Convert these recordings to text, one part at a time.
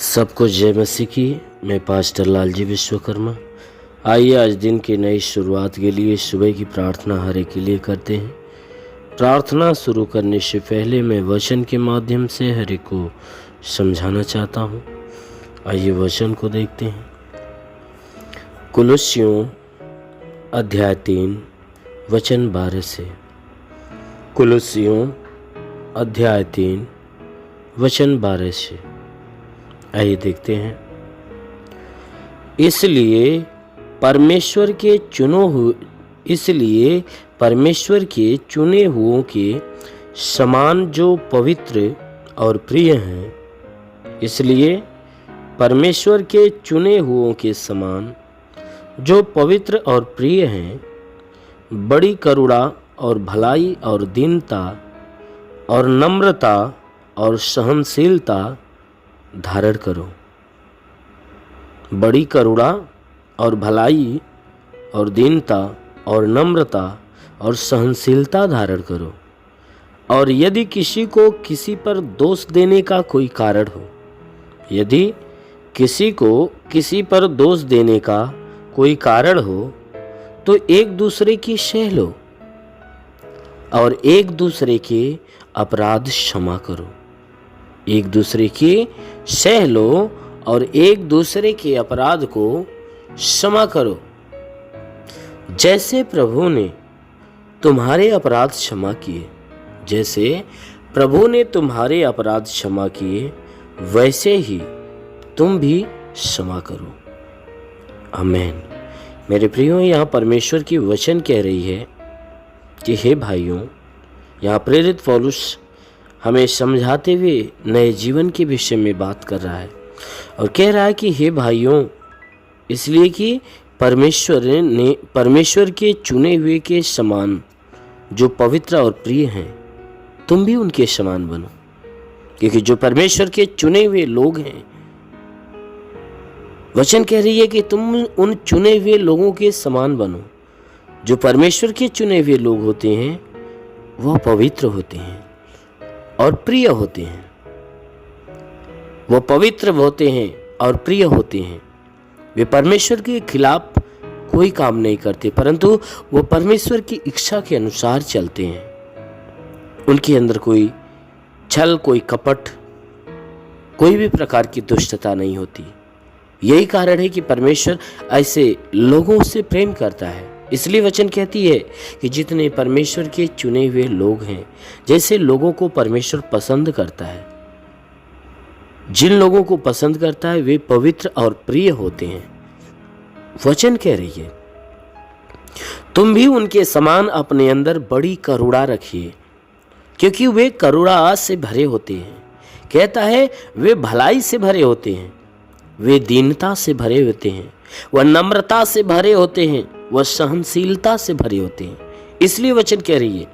सबको जय मसीह की। मैं पास्टर लालजी विश्वकर्मा। आइए आज दिन की नई शुरुआत के लिए सुबह की प्रार्थना हर एक के लिए करते हैं। प्रार्थना शुरू करने से पहले मैं वचन के माध्यम से हर एक को समझाना चाहता हूँ। आइए वचन को देखते हैं। कुलुस्सियों अध्याय 3 वचन 12 से। कुलुस्सियों अध्याय 3 वचन 12 से। आइए देखते हैं। इसलिए परमेश्वर के चुने हुओं के समान जो पवित्र और प्रिय हैं, इसलिए परमेश्वर के चुने हुओं के समान जो पवित्र और प्रिय हैं, बड़ी करुणा और भलाई और दीनता और नम्रता और सहनशीलता धारण करो। बड़ी करुणा और भलाई और दीनता और नम्रता और सहनशीलता धारण करो। और यदि किसी को किसी पर दोष देने का कोई कारण हो, यदि किसी को किसी पर दोष देने का कोई कारण हो, तो एक दूसरे की सह लो और एक दूसरे के अपराध क्षमा करो। एक दूसरे की सह लो और एक दूसरे के अपराध को क्षमा करो। जैसे प्रभु ने तुम्हारे अपराध क्षमा किए, जैसे प्रभु ने तुम्हारे अपराध क्षमा किए, वैसे ही तुम भी क्षमा करो। आमीन। मेरे प्रियो, यहाँ परमेश्वर की वचन कह रही है कि हे भाइयों, यहाँ प्रेरित पौलुस हमें समझाते हुए नए जीवन के विषय में बात कर रहा है और कह रहा है कि हे भाइयों, इसलिए कि परमेश्वर के चुने हुए के समान जो पवित्र और प्रिय हैं, तुम भी उनके समान बनो। क्योंकि जो परमेश्वर के चुने हुए लोग हैं, वचन कह रही है कि तुम उन चुने हुए लोगों के समान बनो। जो परमेश्वर के चुने हुए लोग होते हैं, वह पवित्र होते हैं और प्रिय होते हैं। वो पवित्र होते हैं और प्रिय होते हैं। वे परमेश्वर के खिलाफ कोई काम नहीं करते, परंतु वो परमेश्वर की इच्छा के अनुसार चलते हैं। उनके अंदर कोई छल, कोई कपट, कोई भी प्रकार की दुष्टता नहीं होती। यही कारण है कि परमेश्वर ऐसे लोगों से प्रेम करता है। इसलिए वचन कहती है कि जितने परमेश्वर के चुने हुए लोग हैं, जैसे लोगों को परमेश्वर पसंद करता है, जिन लोगों को पसंद करता है, वे पवित्र और प्रिय होते हैं। वचन कह रही है तुम भी उनके समान अपने अंदर बड़ी करुणा रखिए, क्योंकि वे करुणा से भरे होते हैं। कहता है वे भलाई से भरे होते हैं, वे दीनता से भरे होते हैं, वह नम्रता से भरे होते हैं, वह सहनशीलता से भरे होते हैं। इसलिए वचन कह रही है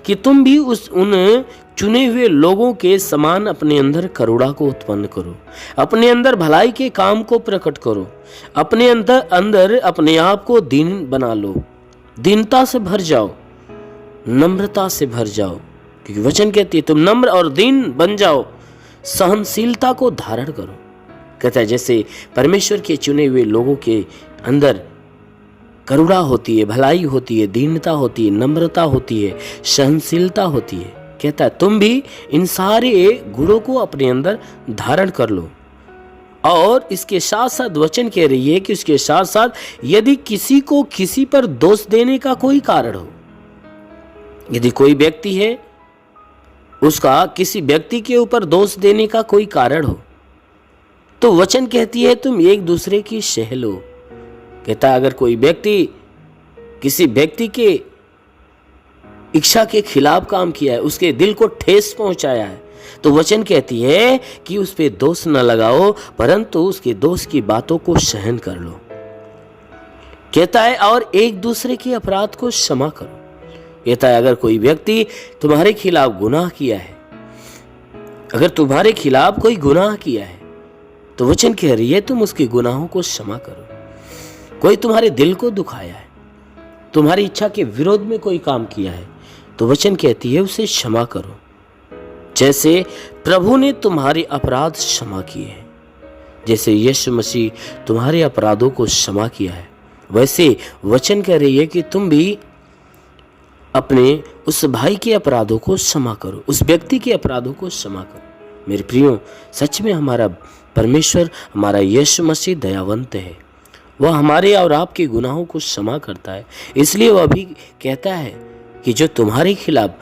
कि तुम भी उन चुने हुए लोगों के समान अपने अंदर करुणा को उत्पन्न करो, अपने अंदर भलाई के काम को प्रकट करो, अपने अंदर अपने आप को दीन बना लो, दीनता से भर जाओ, नम्रता से भर जाओ। क्योंकि वचन कहती है तुम नम्र और दीन बन जाओ, सहनशीलता को धारण करो। कहता है जैसे परमेश्वर के चुने हुए लोगों के अंदर करुणा होती है, भलाई होती है, दीनता होती है, नम्रता होती है, सहनशीलता होती है। कहता है तुम भी इन सारे गुणों को अपने अंदर धारण कर लो। और इसके साथ साथ वचन कह रही है कि उसके साथ साथ यदि किसी को किसी पर दोष देने का कोई कारण हो, यदि कोई व्यक्ति है, उसका किसी व्यक्ति के ऊपर दोष देने का कोई कारण हो, तो वचन कहती है तुम एक दूसरे की सह लो। कहता है अगर कोई व्यक्ति किसी व्यक्ति के इच्छा के खिलाफ काम किया है, उसके दिल को ठेस पहुंचाया है, तो वचन कहती है कि उस पे दोष न लगाओ, परंतु उसके दोष की बातों को सहन कर लो। कहता है और एक दूसरे के अपराध को क्षमा करो। कहता है अगर कोई व्यक्ति तुम्हारे खिलाफ गुनाह किया है, अगर तुम्हारे खिलाफ कोई गुनाह किया है, तो वचन कह रही है तुम उसके गुनाहों को क्षमा करो। कोई तुम्हारे दिल को दुखाया है, तुम्हारी इच्छा के विरोध में कोई काम किया है, तो वचन कहती है उसे क्षमा करो। जैसे प्रभु ने तुम्हारे अपराध क्षमा किए हैं, जैसे यीशु मसीह तुम्हारे अपराधों को क्षमा किया है, वैसे वचन कह रही है कि तुम भी अपने उस भाई के अपराधों को क्षमा करो, उस व्यक्ति के अपराधों को क्षमा करो। मेरे प्रियो, सच में हमारा परमेश्वर, हमारा यीशु मसीह दयावंत है। वह हमारे और आपके गुनाहों को क्षमा करता है। इसलिए वह भी कहता है कि जो तुम्हारे खिलाफ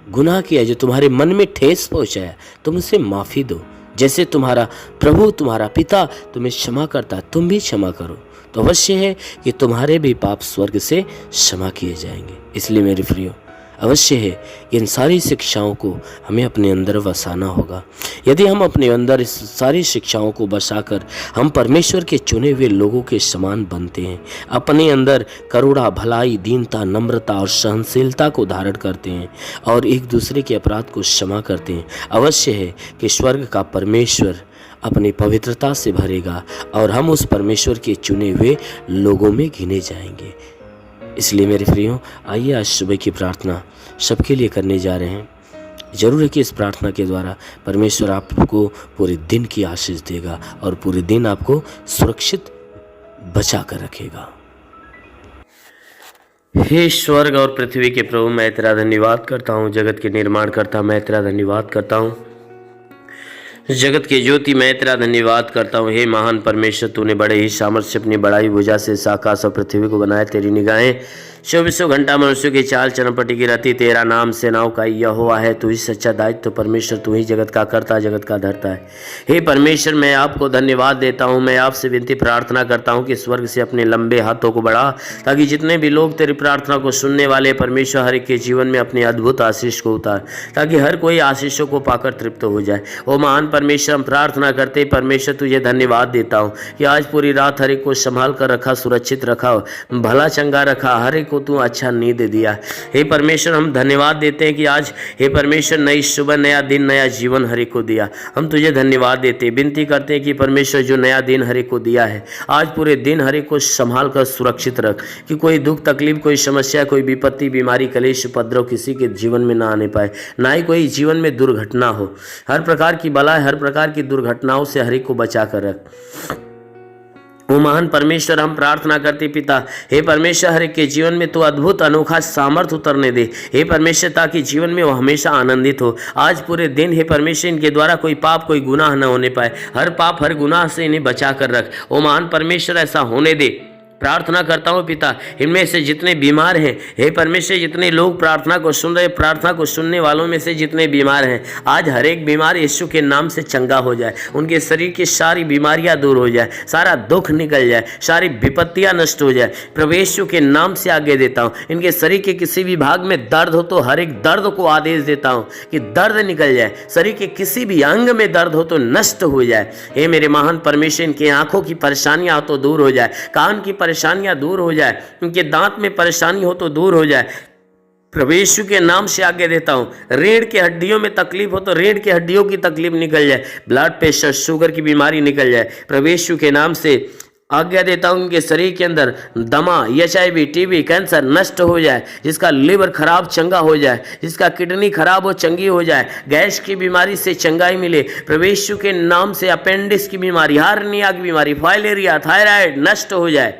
गुनाह किया, जो तुम्हारे मन में ठेस पहुंचाया, तुम उसे माफ़ी दो। जैसे तुम्हारा प्रभु, तुम्हारा पिता तुम्हें क्षमा करता है, तुम भी क्षमा करो, तो अवश्य है कि तुम्हारे भी पाप स्वर्ग से क्षमा किए जाएंगे। इसलिए मेरे प्रियो, अवश्य है कि इन सारी शिक्षाओं को हमें अपने अंदर बसाना होगा। यदि हम अपने अंदर इस सारी शिक्षाओं को बसाकर हम परमेश्वर के चुने हुए लोगों के समान बनते हैं, अपने अंदर करुणा, भलाई, दीनता, नम्रता और सहनशीलता को धारण करते हैं और एक दूसरे के अपराध को क्षमा करते हैं, अवश्य है कि स्वर्ग का परमेश्वर अपनी पवित्रता से भरेगा और हम उस परमेश्वर के चुने हुए लोगों में गिने जाएंगे। इसलिए मेरे प्रियो, आइए आज सुबह की प्रार्थना सबके लिए करने जा रहे हैं। जरूर है कि इस प्रार्थना के द्वारा परमेश्वर आपको पूरे दिन की आशीष देगा और पूरे दिन आपको सुरक्षित बचा कर रखेगा। हे स्वर्ग और पृथ्वी के प्रभु, मैं तेरा धन्यवाद करता हूँ। जगत के निर्माण करता मैं तेरा धन्यवाद करता हूँ। जगत के ज्योति मैं तेरा धन्यवाद करता हूँ। हे महान परमेश्वर, तूने बड़े ही सामर्थ्य अपनी बड़ाई भुजा से आकाश और पृथ्वी को बनाया। तेरी निगाहें 24 घंटा मनुष्यों की चाल चरमपटी की रहती। तेरा नाम सेनाओं का यहोवा है। तू ही सच्चा दायित्व परमेश्वर, तू ही जगत का करता, जगत का धरता है। हे परमेश्वर, मैं आपको धन्यवाद देता हूँ। मैं आपसे विनती प्रार्थना करता हूँ कि स्वर्ग से अपने लंबे हाथों को बढ़ा, ताकि जितने भी लोग तेरी प्रार्थना को सुनने वाले परमेश्वर, हर एक के जीवन में अपनी अद्भुत आशीष को उतार, ताकि हर कोई आशीषों को पाकर तृप्त हो जाए। ओ महान परमेश्वर, हम प्रार्थना करते परमेश्वर तुझे धन्यवाद देता हूँ कि आज पूरी रात हर एक को संभाल कर रखा, सुरक्षित रखा, भला चंगा रखा, हर एक को तू अच्छा नींद दिया। हे परमेश्वर, हम धन्यवाद देते हैं कि आज हे परमेश्वर नई सुबह, नया दिन, नया जीवन हर एक को दिया। हम तुझे धन्यवाद देते हैं, विनती करते हैं कि परमेश्वर जो नया दिन हर एक को दिया है, आज पूरे दिन हर एक को संभाल कर सुरक्षित रख, कि कोई दुख तकलीफ, कोई समस्या, कोई विपत्ति, बीमारी, कलेश, उपद्रव किसी के जीवन में ना आने पाए, ना ही कोई जीवन में दुर्घटना हो। हर प्रकार की बला, हर प्रकार की दुर्घटनाओं से हर एक को बचा कर रख। वो महान परमेश्वर, हम प्रार्थना करते पिता, हे परमेश्वर, हर एक के जीवन में तो अद्भुत अनोखा सामर्थ उतरने दे हे परमेश्वर, ताकि जीवन में वो हमेशा आनंदित हो। आज पूरे दिन हे परमेश्वर, इनके द्वारा कोई पाप, कोई गुनाह न होने पाए। हर पाप, हर गुनाह से इन्हें बचा कर रख। ओ महान परमेश्वर, ऐसा होने दे। प्रार्थना करता हूँ पिता, इनमें से जितने बीमार हैं हे परमेश्वर, जितने लोग प्रार्थना को सुन रहे, प्रार्थना को सुनने वालों में से जितने बीमार हैं, आज हर एक बीमार यीशु के नाम से चंगा हो जाए। उनके शरीर की सारी बीमारियां दूर हो जाए, सारा दुख निकल जाए, सारी विपत्तियां नष्ट हो जाए। प्रभु यीशु के नाम से आगे देता हूँ। इनके शरीर के किसी भी भाग में दर्द हो तो हर एक दर्द को आदेश देता हूँ कि दर्द निकल जाए। शरीर के किसी भी अंग में दर्द हो तो नष्ट हो जाए। हे मेरे महान परमेश्वर, इनकी आंखों की परेशानियां हो तो दूर हो जाए, कान की परेशानियां दूर हो जाए, उनके दांत में परेशानी हो तो दूर हो जाए। प्रभु यीशु के नाम से आगे देता हूँ। रीढ़ की हड्डियों में तकलीफ हो तो रीढ़ की हड्डियों की तकलीफ निकल जाए, ब्लड प्रेशर, शुगर की बीमारी निकल जाए। प्रभु यीशु के नाम से आज्ञा देता हूँ, उनके शरीर के अंदर दमा, HIV, TB, कैंसर नष्ट हो जाए। जिसका लिवर खराब चंगा हो जाए, जिसका किडनी खराब हो चंगी हो जाए, गैस की बीमारी से चंगाई मिले। प्रभु यीशु के नाम से अपेंडिक्स की बीमारी, हार्निया की बीमारी, फाइलेरिया, थायराइड नष्ट हो जाए।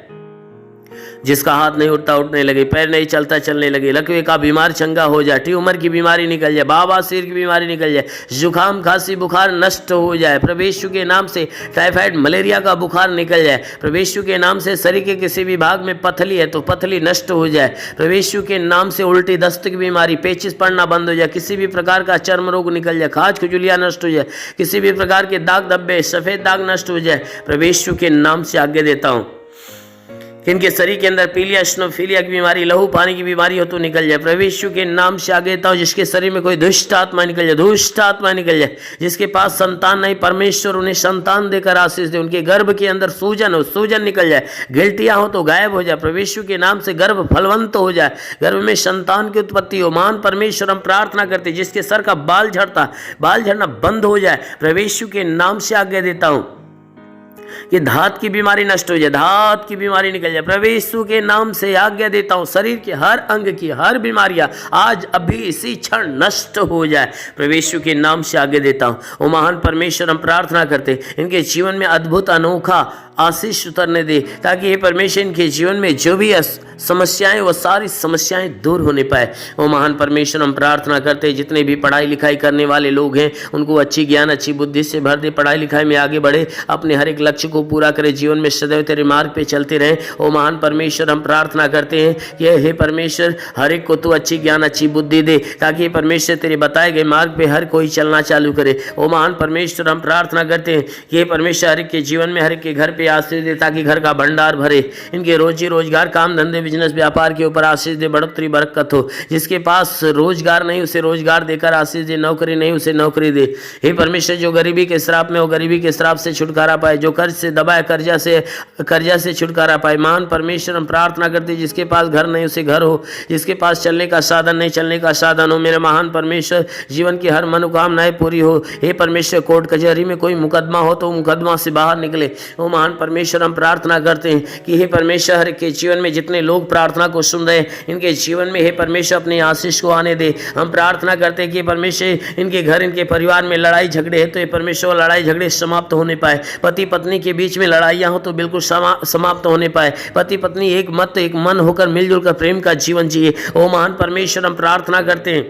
जिसका हाथ नहीं उठता उठने लगे, पैर नहीं चलता चलने लगे, लकवे का बीमार चंगा हो जाए, ट्यूमर की बीमारी निकल जाए, बवासीर की बीमारी निकल जाए, जुकाम, खांसी, बुखार नष्ट हो जाए। प्रभु यीशु के नाम से टाइफाइड, मलेरिया का बुखार निकल जाए। प्रभु यीशु के नाम से शरीर के किसी भी भाग में पथली है तो पथली नष्ट हो जाए। प्रभु यीशु के नाम से उल्टी, दस्त की बीमारी, पेचिस पड़ना बंद हो जाए, किसी भी प्रकार का चर्म रोग निकल जाए, खाज खुजलियाँ नष्ट हो जाए, किसी भी प्रकार के दाग धब्बे, सफेद दाग नष्ट हो जाए। प्रभु यीशु के नाम से आगे देता हूँ कि इनके शरीर के अंदर पीलिया, स्नोफीलिया की बीमारी, लहू पानी की बीमारी हो तो निकल जाए। प्रभु यीशु के नाम से आगे देता हूँ। जिसके शरीर में कोई दुष्ट आत्मा निकल जाए, दुष्ट आत्मा निकल जाए। जिसके पास संतान नहीं, परमेश्वर उन्हें संतान देकर आशीष दे। उनके गर्भ के अंदर सूजन हो, सूजन निकल जाए। गिल्टियाँ हो तो गायब हो जाए। प्रभु यीशु के नाम से गर्भ फलवंत हो जाए, गर्भ में संतान की उत्पत्ति हो। महान परमेश्वर, हम प्रार्थना करते जिसके सर का बाल झड़ता, बाल झड़ना बंद हो जाए। प्रभु यीशु के नाम से आगे देता हूँ। कि धात की बीमारी नष्ट हो जाए, धात की बीमारी निकल जाए। प्रभु यीशु के नाम से आज्ञा देता हूँ, शरीर के हर अंग की हर बीमारियां आज अभी इसी क्षण नष्ट हो जाए। प्रभु यीशु के नाम से आज्ञा देता हूँ। ओ महान परमेश्वर, हम प्रार्थना करते इनके जीवन में अद्भुत अनोखा आशीष उतरने दे, ताकि ये परमेश्वर इनके जीवन में जो भी समस्याएं, वो सारी समस्याएं दूर होने पाए। वो महान परमेश्वर, हम प्रार्थना करते हैं जितने भी पढ़ाई लिखाई करने वाले लोग हैं उनको अच्छी ज्ञान, अच्छी बुद्धि से भर दे, पढ़ाई लिखाई में आगे बढ़े, अपने हर एक लक्ष्य को पूरा करे, जीवन में सदैव तेरे मार्ग पे चलते रहें। ओ महान परमेश्वर, हम प्रार्थना करते हैं कि हे परमेश्वर, हर एक को तू अच्छी ज्ञान, अच्छी बुद्धि दे, ताकि परमेश्वर तेरे बताए गए मार्ग पे हर कोई चलना चालू करे। ओ महान परमेश्वर, हम प्रार्थना करते हैं कि हे परमेश्वर, हर एक के जीवन में, हर एक के घर पे आशीष दे, ताकि घर का भंडार भरे, इनके रोजी रोजगार, काम धंधे, बिजनेस व्यापार के ऊपर आशीष दे, बढ़ोतरी बरकत हो। जिसके पास रोजगार नहीं उसे रोजगार देकर आशीष दे, नौकरी नहीं उसे नौकरी दे। हे परमेश्वर, जो गरीबी के श्राप में हो, गरीबी के श्राप से छुटकारा पाए, जो कर्ज से दबाए, कर्जा से छुटकारा पाए। महान परमेश्वर, हम प्रार्थना करते जिसके पास घर नहीं उसे घर हो, जिसके पास चलने का साधन नहीं चलने का साधन हो। मेरे महान परमेश्वर, जीवन की हर मनोकामनाएं पूरी हो। हे परमेश्वर, कोर्ट कचहरी में कोई मुकदमा हो तो मुकदमा से बाहर निकले। ओ महान परमेश्वर, हम प्रार्थना करते हैं कि हे परमेश्वर, हर के जीवन में जितने लोग प्रार्थना को सुन रहे हैं, इनके जीवन में हे परमेश्वर अपनी आशीष को आने दे। हम प्रार्थना करते हैं कि परमेश्वर, इनके घर, इनके परिवार में लड़ाई झगड़े है तो ये परमेश्वर लड़ाई झगड़े समाप्त होने पाए। पति पत्नी के बीच में लड़ाइयाँ हो तो बिल्कुल समाप्त होने पाए। पति पत्नी एक मत, एक मन होकर मिलजुल कर प्रेम का जीवन जिए। ओ महान परमेश्वर, हम प्रार्थना करते हैं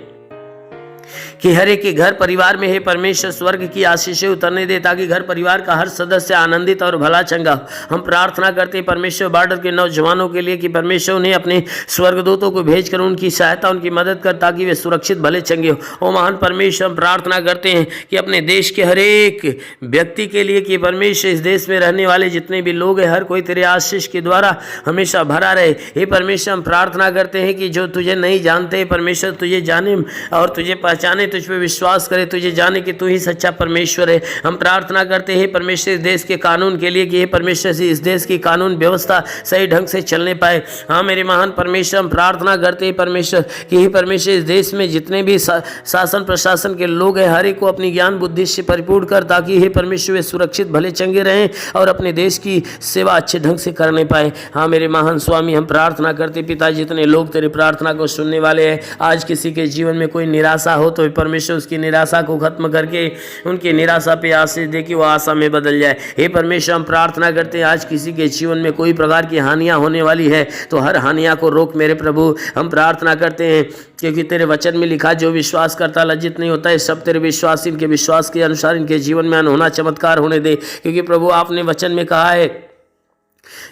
कि हर एक के घर परिवार में हे परमेश्वर स्वर्ग की आशीषें उतरने दे, ताकि घर परिवार का हर सदस्य आनंदित और भला चंगा। हम प्रार्थना करते हैं परमेश्वर बॉर्डर के नौजवानों के लिए कि परमेश्वर उन्हें अपने स्वर्गदूतों को भेजकर उनकी सहायता, उनकी मदद कर, ताकि वे सुरक्षित भले चंगे हो। ओ महान परमेश्वर, हम प्रार्थना करते हैं कि अपने देश के हर एक व्यक्ति के लिए कि परमेश्वर, इस देश में रहने वाले जितने भी लोग हैं, हर कोई तेरे आशीष के द्वारा हमेशा भरा रहे। हे परमेश्वर, हम प्रार्थना करते हैं कि जो तुझे नहीं जानते परमेश्वर तुझे जाने और तुझे पहचाने, तुझ पे विश्वास करे, तुझे जाने कि तू ही सच्चा परमेश्वर है। हम प्रार्थना करते हैं परमेश्वर, इस देश के कानून के लिए कि हे परमेश्वर से इस देश की कानून व्यवस्था सही ढंग से चलने पाए। हाँ मेरे महान परमेश्वर, हम प्रार्थना करते हैं परमेश्वर कि हे परमेश्वर, इस देश में जितने भी शासन प्रशासन के लोग हैं, हर एक को अपनी ज्ञान बुद्धि से परिपूर्ण कर, ताकि हे परमेश्वर वे सुरक्षित भले चंगे रहें और अपने देश की सेवा अच्छे ढंग से करने पाए। हाँ मेरे महान स्वामी, हम प्रार्थना करते पिता, जितने लोग तेरे प्रार्थना को सुनने वाले हैं, आज किसी के जीवन में कोई निराशा हो तो परमेश्वर उसकी निराशा को खत्म करके उनकी निराशा पे आशीष दे कि वो आशा में बदल जाए। हे परमेश्वर, हम प्रार्थना करते हैं आज किसी के जीवन में कोई प्रकार की हानियां होने वाली है तो हर हानियां को रोक मेरे प्रभु। हम प्रार्थना करते हैं क्योंकि तेरे वचन में लिखा, जो विश्वास करता लज्जित नहीं होता है। सब तेरे विश्वास, इनके विश्वास के अनुसार इनके जीवन में अनहोना चमत्कार होने दे, क्योंकि प्रभु आपने वचन में कहा है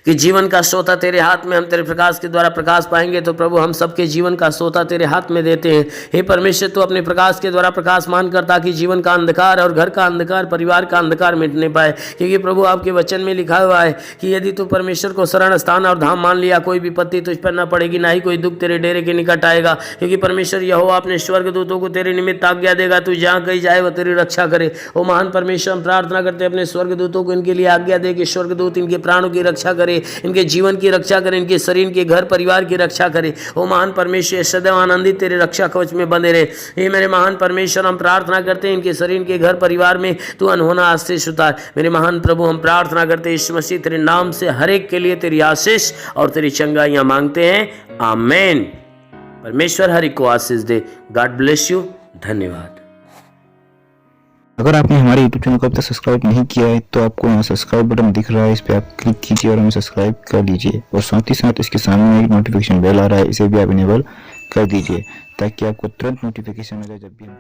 कि जीवन का सोता तेरे हाथ में, हम तेरे प्रकाश के द्वारा प्रकाश पाएंगे। तो प्रभु, हम सबके जीवन का सोता तेरे हाथ में देते हैं। हे परमेश्वर, तू अपने प्रकाश के द्वारा प्रकाशमान कर, ताकि जीवन का अंधकार और घर का अंधकार, परिवार का अंधकार मिटने पाए। क्योंकि प्रभु आपके वचन में लिखा हुआ है कि यदि तू परमेश्वर को शरण स्थान और धाम मान लिया, कोई विपत्ति तुझ पर न पड़ेगी, ना ही कोई दुख तेरे डेरे के निकट आएगा। क्योंकि परमेश्वर यहोवा अपने स्वर्गदूतों को तेरे निमित्त आज्ञा देगा, तू जहाँ कहीं जाए वो तेरी रक्षा करे। ओ महान परमेश्वर, हम प्रार्थना करते हैं अपने स्वर्गदूतों को इनके लिए आज्ञा दे कि स्वर्गदूत इनके प्राणों की रक्षा करे, इनके जीवन की रक्षा करे, इनके शरीर के घर परिवार की रक्षा करे। ओ महान परमेश्वर, सदैव आनंदित तेरे रक्षा कवच में बंधे रहे। हे मेरे महान परमेश्वर, हम प्रार्थना करते हैं इनके शरीर के घर परिवार में तू अनहोना आशीष उतार। मेरे महान प्रभु, हम प्रार्थना करते हैं यीशु मसीह तेरे नाम से हर एक के लिए तेरी आशीष और तेरी चंगाइयां मांगते हैं। आमीन। परमेश्वर हर एक को आशीष दे। God bless you. धन्यवाद। अगर आपने हमारे YouTube चैनल को अब तक सब्सक्राइब नहीं किया है तो आपको यहाँ सब्सक्राइब बटन दिख रहा है, इस पर आप क्लिक कीजिए और हमें सब्सक्राइब कर लीजिए। और साथ ही साथ इसके सामने एक नोटिफिकेशन बेल आ रहा है, इसे भी आप इनेबल कर दीजिए ताकि आपको तुरंत नोटिफिकेशन मिले जब भी हम